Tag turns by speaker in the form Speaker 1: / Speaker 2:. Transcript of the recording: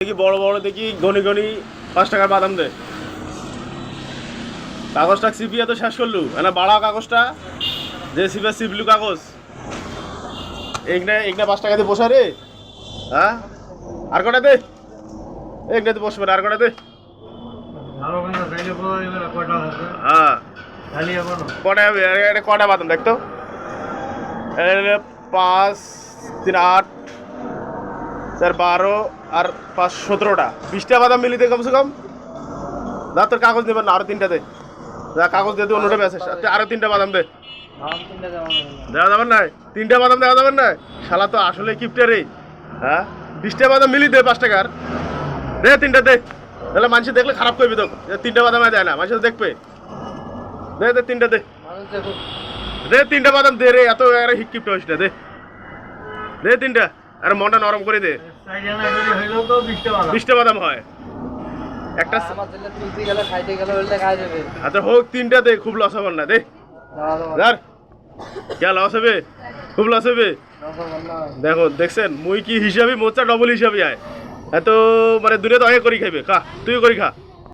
Speaker 1: দেখি বড় বড় দেখি গনি গনি 5 টাকার বাদাম দে। কাগজটা চিপিয়ে তো শেষ করলু না, বাড়া কাগজটা যে চিপে চিপলু কাগজ এইখানে 5 টাকা দিয়ে বসা রে। হ্যাঁ আর কটা দে, এইখানে বসবে আর কটা দে। হ্যাঁ কটা বাদাম দেখতো, 5 3 8 4 12 আর 5 17টা 20টা বাদাম মিলি দে কমসে কম। না তোর কাগজ নেবেন না, আরো 3টা দে। যা কাগজ দিয়ে তুই অন্যটা বেসে আরো 3টা বাদাম দে। দেওয়া যাবেন না 3টা বাদাম দেওয়া যাবেন না, শালা তো আসলে কিপটে রে। হ্যাঁ 20টা বাদাম মিলি দে 5 টাকার দে, 3টা দে। তাহলে মানুষ দেখলে খারাপ করবি তো, 3টা বাদাম দেয় না মানুষ দেখবে। দে দে 3টা দে, দে 3টা বাদাম দে রে, এত কিপটে হইস না, দে দে 3টা। আর মনটা নরম করে দে। 20টা বাদাম হয় একটা। আচ্ছা হোক 3টা দে, খুব লস হবার না, দে কে লস হবে, খুব লস হবে। দেখো দেখছেন মুই কি হিসাবে মোচা ডবল হিসাবে আয় এত মানে দুনিয়া তো আগে করি খাইবে, খা তুই করি খা।